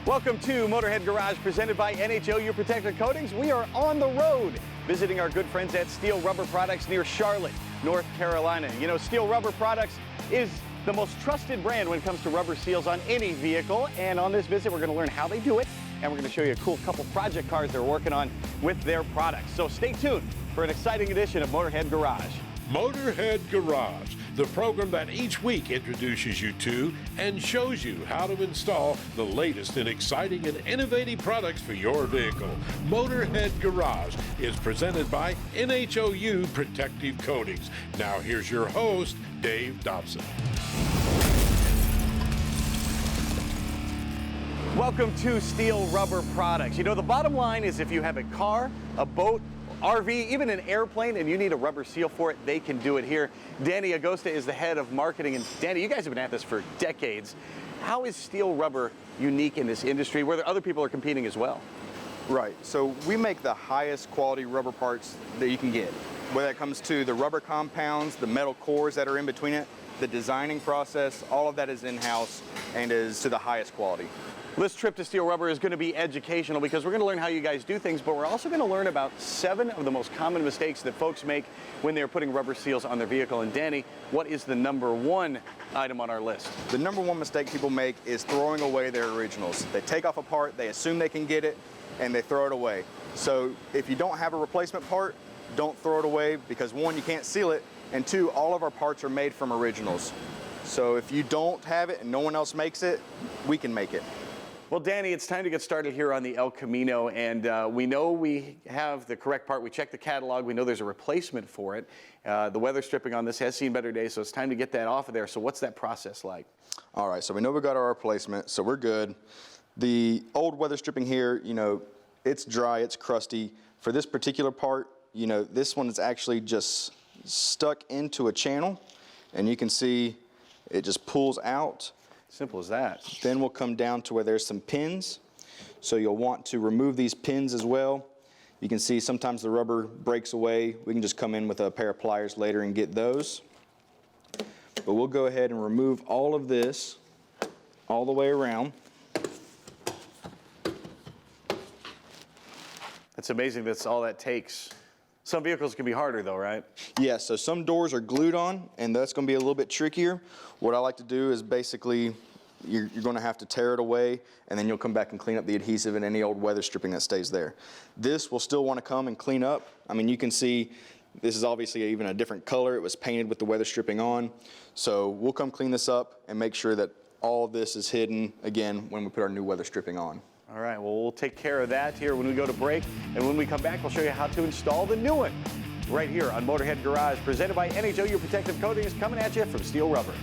Welcome to Motorhead Garage, presented by NHOU Protective Coatings. We are on the road visiting our good friends at Steele Rubber Products near Charlotte, North Carolina. You know, Steele Rubber Products is the most trusted brand when it comes to rubber seals on any vehicle. And on this visit, we're going to learn how they do it, and we're going to show you a cool couple project cars they're working on with their products. So stay tuned for an exciting edition of Motorhead Garage. Motorhead Garage, the program that each week introduces you to and shows you how to install the latest in exciting and innovative products for your vehicle. Motorhead Garage is presented by NHOU Protective Coatings. Now here's your host, Dave Dobson. Welcome to Steele Rubber Products. You know, the bottom line is if you have a car, a boat, RV, even an airplane, and you need a rubber seal for it, they can do it here. Danny Agosta is the head of marketing. And Danny, you guys have been at this for decades. How is Steele Rubber unique in this industry where other people are competing as well? Right, so we make the highest quality rubber parts that you can get. Whether it comes to the rubber compounds, the metal cores that are in between it, the designing process, all of that is in-house and is to the highest quality. This trip to Steele Rubber is going to be educational because we're going to learn how you guys do things, but we're also going to learn about 7 of the most common mistakes that folks make when they're putting rubber seals on their vehicle. And Danny, what is the #1 item on our list? The #1 mistake people make is throwing away their originals. They take off a part, they assume they can get it, and they throw it away. So if you don't have a replacement part, don't throw it away because 1, you can't seal it, and 2, all of our parts are made from originals. So if you don't have it and no one else makes it, we can make it. Well, Danny, it's time to get started here on the El Camino, and we know we have the correct part. We checked the catalog. We know there's a replacement for it. The weather stripping on this has seen better days, so it's time to get that off of there. So what's that process like? All right, so we know we got our replacement, so we're good. The old weather stripping here, you know, it's dry, it's crusty. For this particular part, you know, this one is actually just stuck into a channel, and you can see it just pulls out. Simple as that. Then we'll come down to where there's some pins. So you'll want to remove these pins as well. You can see sometimes the rubber breaks away. We can just come in with a pair of pliers later and get those. But we'll go ahead and remove all of this all the way around. It's amazing that's all that takes. Some vehicles can be harder though, right? Yeah, so some doors are glued on, and that's going to be a little bit trickier. What I like to do is basically, you're going to have to tear it away, and then you'll come back and clean up the adhesive and any old weather stripping that stays there. This will still want to come and clean up. I mean, you can see this is obviously even a different color. It was painted with the weather stripping on. So we'll come clean this up and make sure that all of this is hidden again when we put our new weather stripping on. All right, well, we'll take care of that here when we go to break. And when we come back, we'll show you how to install the new one right here on Motorhead Garage, presented by NHOU Protective Coatings, coming at you from Steele Rubber.